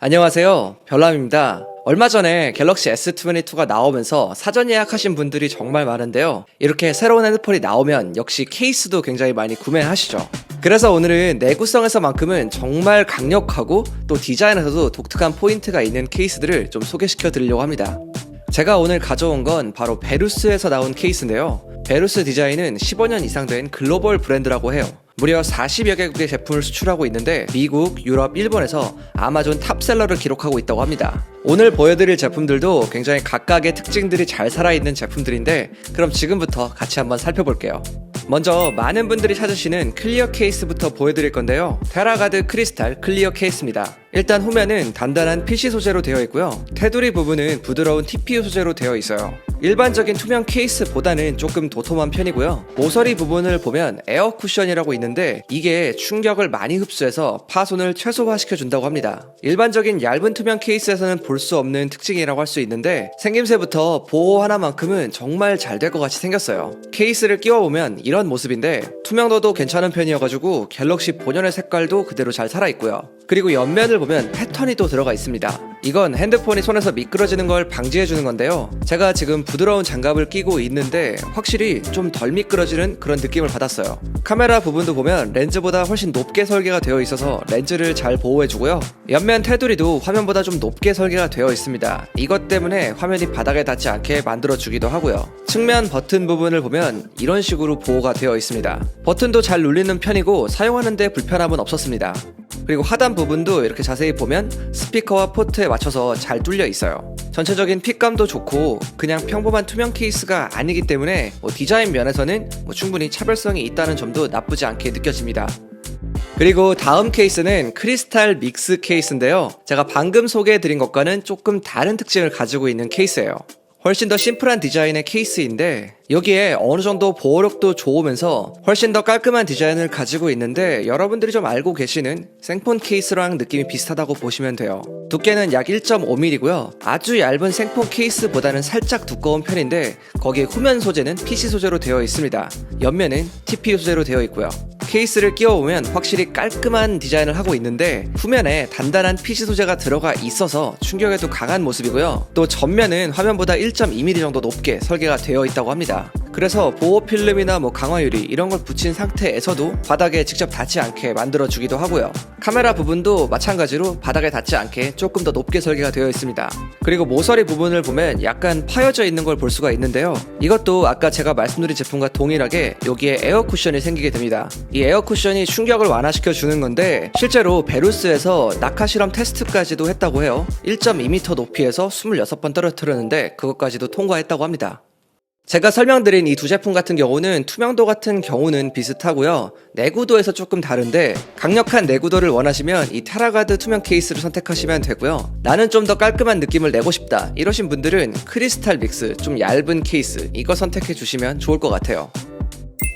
안녕하세요, 별남입니다. 얼마 전에 갤럭시 S22가 나오면서 사전 예약하신 분들이 정말 많은데요. 이렇게 새로운 핸드폰이 나오면 역시 케이스도 굉장히 많이 구매하시죠. 그래서 오늘은 내구성에서만큼은 정말 강력하고 또 디자인에서도 독특한 포인트가 있는 케이스들을 좀 소개시켜 드리려고 합니다. 제가 오늘 가져온 건 바로 베루스에서 나온 케이스인데요. 베루스 디자인은 15년 이상 된 글로벌 브랜드라고 해요. 무려 40여 개국의 제품을 수출하고 있는데 미국, 유럽, 일본에서 아마존 탑셀러를 기록하고 있다고 합니다. 오늘 보여드릴 제품들도 굉장히 각각의 특징들이 잘 살아있는 제품들인데 그럼 지금부터 같이 한번 살펴볼게요. 먼저 많은 분들이 찾으시는 클리어 케이스부터 보여드릴 건데요. 테라가드 크리스탈 클리어 케이스입니다. 일단 후면은 단단한 PC 소재로 되어 있고요. 테두리 부분은 부드러운 TPU 소재로 되어 있어요. 일반적인 투명 케이스보다는 조금 도톰한 편이고요. 모서리 부분을 보면 에어 쿠션이라고 있는데 이게 충격을 많이 흡수해서 파손을 최소화시켜 준다고 합니다. 일반적인 얇은 투명 케이스에서는 볼 수 없는 특징이라고 할 수 있는데 생김새부터 보호 하나만큼은 정말 잘 될 것 같이 생겼어요. 케이스를 끼워보면 이런 모습인데 투명도도 괜찮은 편이어가지고 갤럭시 본연의 색깔도 그대로 잘 살아있고요. 그리고 옆면을 보면 패턴이 또 들어가 있습니다. 이건 핸드폰이 손에서 미끄러지는 걸 방지해주는 건데요. 제가 지금 부드러운 장갑을 끼고 있는데 확실히 좀 덜 미끄러지는 그런 느낌을 받았어요. 카메라 부분도 보면 렌즈보다 훨씬 높게 설계가 되어 있어서 렌즈를 잘 보호해주고요. 옆면 테두리도 화면보다 좀 높게 설계가 되어 있습니다. 이것 때문에 화면이 바닥에 닿지 않게 만들어주기도 하고요. 측면 버튼 부분을 보면 이런 식으로 보호가 되어 있습니다. 버튼도 잘 눌리는 편이고 사용하는데 불편함은 없었습니다. 그리고 하단 부분도 이렇게 자세히 보면 스피커와 포트에 맞춰서 잘 뚫려 있어요. 전체적인 핏감도 좋고 그냥 평범한 투명 케이스가 아니기 때문에 디자인 면에서는 충분히 차별성이 있다는 점도 나쁘지 않게 느껴집니다. 그리고 다음 케이스는 크리스탈 믹스 케이스인데요. 제가 방금 소개해드린 것과는 조금 다른 특징을 가지고 있는 케이스예요. 훨씬 더 심플한 디자인의 케이스인데 여기에 어느 정도 보호력도 좋으면서 훨씬 더 깔끔한 디자인을 가지고 있는데 여러분들이 좀 알고 계시는 생폰 케이스랑 느낌이 비슷하다고 보시면 돼요. 두께는 약 1.5mm고요. 아주 얇은 생폰 케이스보다는 살짝 두꺼운 편인데 거기에 후면 소재는 PC 소재로 되어 있습니다. 옆면은 TPU 소재로 되어 있고요. 케이스를 끼워보면 확실히 깔끔한 디자인을 하고 있는데 후면에 단단한 PC 소재가 들어가 있어서 충격에도 강한 모습이고요. 또 전면은 화면보다 1.2mm 정도 높게 설계가 되어 있다고 합니다. 그래서 보호 필름이나 강화 유리 이런 걸 붙인 상태에서도 바닥에 직접 닿지 않게 만들어주기도 하고요. 카메라 부분도 마찬가지로 바닥에 닿지 않게 조금 더 높게 설계가 되어 있습니다. 그리고 모서리 부분을 보면 약간 파여져 있는 걸 볼 수가 있는데요. 이것도 아까 제가 말씀드린 제품과 동일하게 여기에 에어 쿠션이 생기게 됩니다. 이 에어 쿠션이 충격을 완화시켜 주는 건데 실제로 베루스에서 낙하 실험 테스트까지도 했다고 해요. 1.2m 높이에서 26번 떨어뜨렸는데 그것까지도 통과했다고 합니다. 제가 설명드린 이 두 제품 같은 경우는 투명도 같은 경우는 비슷하고요. 내구도에서 조금 다른데 강력한 내구도를 원하시면 이 테라가드 투명 케이스를 선택하시면 되고요. 나는 좀 더 깔끔한 느낌을 내고 싶다 이러신 분들은 크리스탈 믹스 좀 얇은 케이스 이거 선택해 주시면 좋을 것 같아요.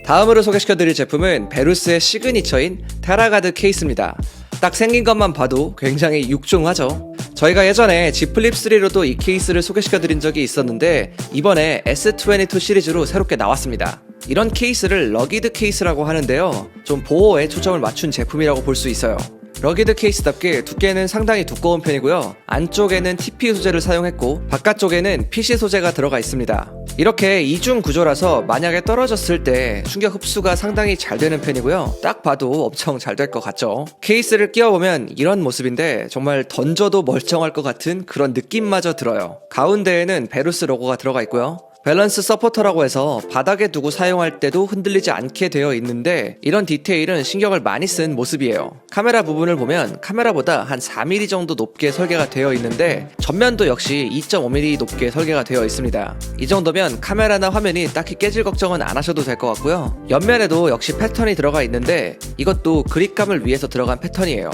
다음으로 소개시켜드릴 제품은 베루스의 시그니처인 테라가드 케이스입니다. 딱 생긴 것만 봐도 굉장히 육중하죠. 저희가 예전에 Z 플립3로도 이 케이스를 소개시켜드린 적이 있었는데 이번에 S22 시리즈로 새롭게 나왔습니다. 이런 케이스를 러기드 케이스라고 하는데요. 좀 보호에 초점을 맞춘 제품이라고 볼 수 있어요. 러기드 케이스답게 두께는 상당히 두꺼운 편이고요. 안쪽에는 TPU 소재를 사용했고 바깥쪽에는 PC 소재가 들어가 있습니다. 이렇게 이중 구조라서 만약에 떨어졌을 때 충격 흡수가 상당히 잘 되는 편이고요. 딱 봐도 엄청 잘 될 것 같죠. 케이스를 끼워보면 이런 모습인데 정말 던져도 멀쩡할 것 같은 그런 느낌마저 들어요. 가운데에는 베루스 로고가 들어가 있고요. 밸런스 서포터라고 해서 바닥에 두고 사용할 때도 흔들리지 않게 되어 있는데 이런 디테일은 신경을 많이 쓴 모습이에요. 카메라 부분을 보면 카메라보다 한 4mm 정도 높게 설계가 되어 있는데 전면도 역시 2.5mm 높게 설계가 되어 있습니다. 이 정도면 카메라나 화면이 딱히 깨질 걱정은 안 하셔도 될 것 같고요. 옆면에도 역시 패턴이 들어가 있는데 이것도 그립감을 위해서 들어간 패턴이에요.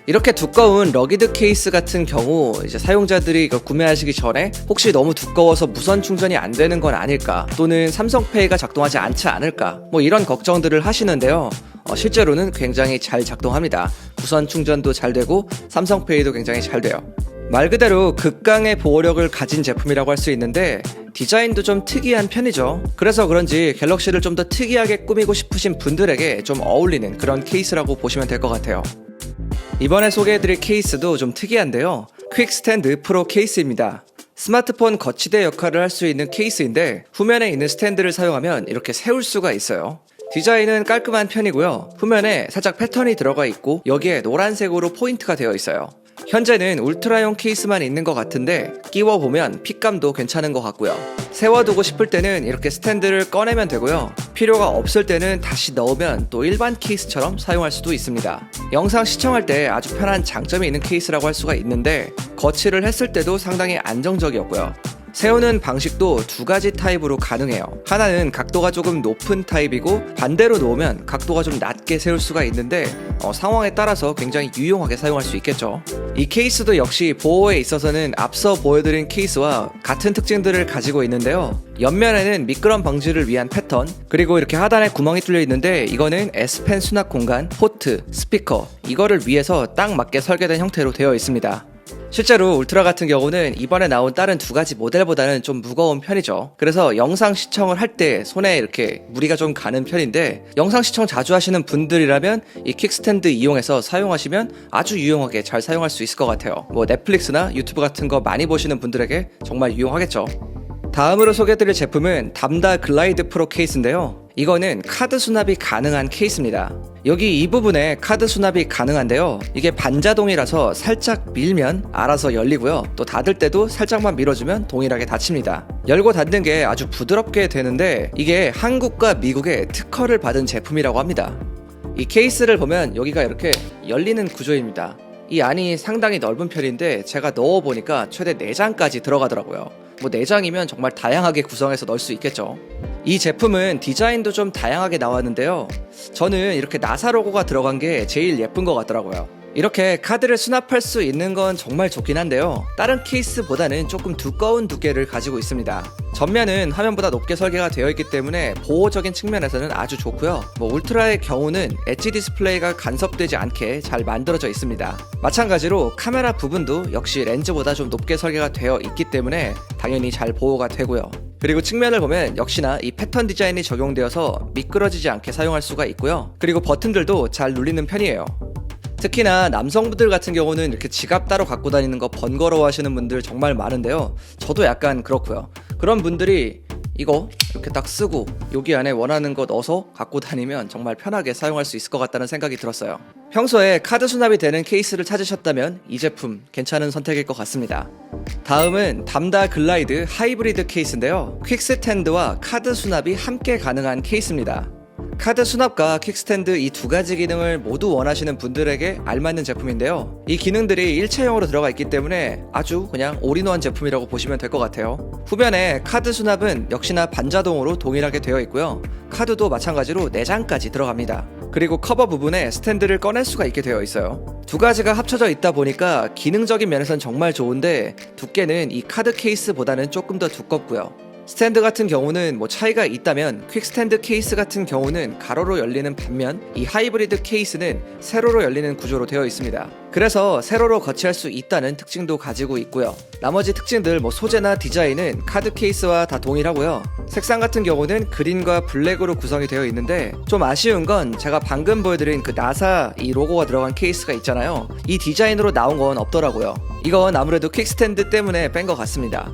이렇게 두꺼운 러기드 케이스 같은 경우 이제 사용자들이 이거 구매하시기 전에 혹시 너무 두꺼워서 무선 충전이 안 되는 건 아닐까 또는 삼성페이가 작동하지 않지 않을까 이런 걱정들을 하시는데요. 실제로는 굉장히 잘 작동합니다. 무선 충전도 잘 되고 삼성페이도 굉장히 잘 돼요. 말 그대로 극강의 보호력을 가진 제품이라고 할 수 있는데 디자인도 좀 특이한 편이죠. 그래서 그런지 갤럭시를 좀 더 특이하게 꾸미고 싶으신 분들에게 좀 어울리는 그런 케이스라고 보시면 될 것 같아요. 이번에 소개해드릴 케이스도 좀 특이한데요. 퀵스탠드 프로 케이스입니다. 스마트폰 거치대 역할을 할 수 있는 케이스인데 후면에 있는 스탠드를 사용하면 이렇게 세울 수가 있어요. 디자인은 깔끔한 편이고요. 후면에 살짝 패턴이 들어가 있고 여기에 노란색으로 포인트가 되어 있어요. 현재는 울트라용 케이스만 있는 것 같은데 끼워보면 핏감도 괜찮은 것 같고요. 세워두고 싶을 때는 이렇게 스탠드를 꺼내면 되고요. 필요가 없을 때는 다시 넣으면 또 일반 케이스처럼 사용할 수도 있습니다. 영상 시청할 때 아주 편한 장점이 있는 케이스라고 할 수가 있는데 거치를 했을 때도 상당히 안정적이었고요. 세우는 방식도 두 가지 타입으로 가능해요. 하나는 각도가 조금 높은 타입이고 반대로 놓으면 각도가 좀 낮게 세울 수가 있는데 상황에 따라서 굉장히 유용하게 사용할 수 있겠죠. 이 케이스도 역시 보호에 있어서는 앞서 보여드린 케이스와 같은 특징들을 가지고 있는데요. 옆면에는 미끄럼 방지를 위한 패턴, 그리고 이렇게 하단에 구멍이 뚫려 있는데 이거는 S펜 수납 공간, 포트, 스피커 이거를 위해서 딱 맞게 설계된 형태로 되어 있습니다. 실제로 울트라 같은 경우는 이번에 나온 다른 두 가지 모델보다는 좀 무거운 편이죠. 그래서 영상 시청을 할 때 손에 이렇게 무리가 좀 가는 편인데 영상 시청 자주 하시는 분들이라면 이 퀵스탠드 이용해서 사용하시면 아주 유용하게 잘 사용할 수 있을 것 같아요. 뭐 넷플릭스나 유튜브 같은 거 많이 보시는 분들에게 정말 유용하겠죠. 다음으로 소개해드릴 제품은 담다 글라이드 프로 케이스인데요. 이거는 카드 수납이 가능한 케이스입니다. 여기 이 부분에 카드 수납이 가능한데요. 이게 반자동이라서 살짝 밀면 알아서 열리고요. 또 닫을 때도 살짝만 밀어주면 동일하게 닫힙니다. 열고 닫는 게 아주 부드럽게 되는데 이게 한국과 미국의 특허를 받은 제품이라고 합니다. 이 케이스를 보면 여기가 이렇게 열리는 구조입니다. 이 안이 상당히 넓은 편인데 제가 넣어보니까 최대 4장까지 들어가더라고요. 뭐 4장이면 정말 다양하게 구성해서 넣을 수 있겠죠. 이 제품은 디자인도 좀 다양하게 나왔는데요. 저는 이렇게 나사 로고가 들어간 게 제일 예쁜 것 같더라고요. 이렇게 카드를 수납할 수 있는 건 정말 좋긴 한데요. 다른 케이스보다는 조금 두꺼운 두께를 가지고 있습니다. 전면은 화면보다 높게 설계가 되어 있기 때문에 보호적인 측면에서는 아주 좋고요. 울트라의 경우는 엣지 디스플레이가 간섭되지 않게 잘 만들어져 있습니다. 마찬가지로 카메라 부분도 역시 렌즈보다 좀 높게 설계가 되어 있기 때문에 당연히 잘 보호가 되고요. 그리고 측면을 보면 역시나 이 패턴 디자인이 적용되어서 미끄러지지 않게 사용할 수가 있고요. 그리고 버튼들도 잘 눌리는 편이에요. 특히나 남성분들 같은 경우는 이렇게 지갑 따로 갖고 다니는 거 번거로워 하시는 분들 정말 많은데요. 저도 약간 그렇고요. 그런 분들이 이거 이렇게 딱 쓰고 여기 안에 원하는 거 넣어서 갖고 다니면 정말 편하게 사용할 수 있을 것 같다는 생각이 들었어요. 평소에 카드 수납이 되는 케이스를 찾으셨다면 이 제품 괜찮은 선택일 것 같습니다. 다음은 담다 글라이드 하이브리드 케이스인데요. 퀵스탠드와 카드 수납이 함께 가능한 케이스입니다. 카드 수납과 퀵스탠드 이 두 가지 기능을 모두 원하시는 분들에게 알맞는 제품인데요. 이 기능들이 일체형으로 들어가 있기 때문에 아주 그냥 올인원 제품이라고 보시면 될 것 같아요. 후면에 카드 수납은 역시나 반자동으로 동일하게 되어 있고요. 카드도 마찬가지로 4장까지 들어갑니다. 그리고 커버 부분에 스탠드를 꺼낼 수가 있게 되어 있어요. 두 가지가 합쳐져 있다 보니까 기능적인 면에선 정말 좋은데 두께는 이 카드 케이스보다는 조금 더 두껍고요. 스탠드 같은 경우는 차이가 있다면 퀵스탠드 케이스 같은 경우는 가로로 열리는 반면 이 하이브리드 케이스는 세로로 열리는 구조로 되어 있습니다. 그래서 세로로 거치할 수 있다는 특징도 가지고 있고요. 나머지 특징들 소재나 디자인은 카드 케이스와 다 동일하고요. 색상 같은 경우는 그린과 블랙으로 구성이 되어 있는데 좀 아쉬운 건 제가 방금 보여드린 그 나사 이 로고가 들어간 케이스가 있잖아요. 이 디자인으로 나온 건 없더라고요. 이건 아무래도 퀵스탠드 때문에 뺀 것 같습니다.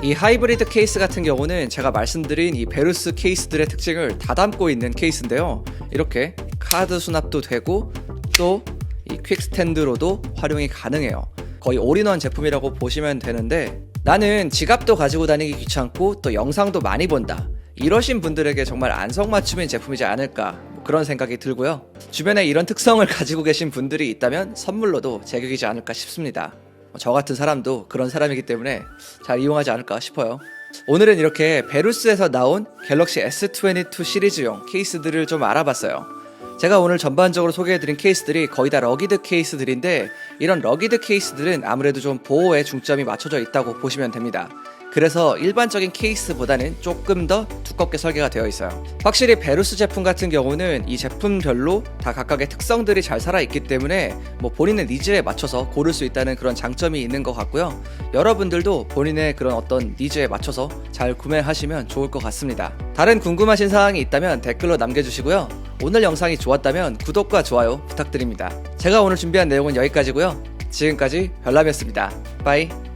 이 하이브리드 케이스 같은 경우는 제가 말씀드린 이 베루스 케이스들의 특징을 다 담고 있는 케이스인데요. 이렇게 카드 수납도 되고 또 이 퀵스탠드로도 활용이 가능해요. 거의 올인원 제품이라고 보시면 되는데 나는 지갑도 가지고 다니기 귀찮고 또 영상도 많이 본다. 이러신 분들에게 정말 안성맞춤인 제품이지 않을까 그런 생각이 들고요. 주변에 이런 특성을 가지고 계신 분들이 있다면 선물로도 제격이지 않을까 싶습니다. 저 같은 사람도 그런 사람이기 때문에 잘 이용하지 않을까 싶어요. 오늘은 이렇게 베루스에서 나온 갤럭시 S22 시리즈용 케이스들을 좀 알아봤어요. 제가 오늘 전반적으로 소개해드린 케이스들이 거의 다 러기드 케이스들인데 이런 러기드 케이스들은 아무래도 좀 보호에 중점이 맞춰져 있다고 보시면 됩니다. 그래서 일반적인 케이스보다는 조금 더 두껍게 설계가 되어 있어요. 확실히 베루스 제품 같은 경우는 이 제품별로 다 각각의 특성들이 잘 살아있기 때문에 뭐 본인의 니즈에 맞춰서 고를 수 있다는 그런 장점이 있는 것 같고요. 여러분들도 본인의 그런 어떤 니즈에 맞춰서 잘 구매하시면 좋을 것 같습니다. 다른 궁금하신 사항이 있다면 댓글로 남겨주시고요. 오늘 영상이 좋았다면 구독과 좋아요 부탁드립니다. 제가 오늘 준비한 내용은 여기까지고요. 지금까지 별남이었습니다. 빠이.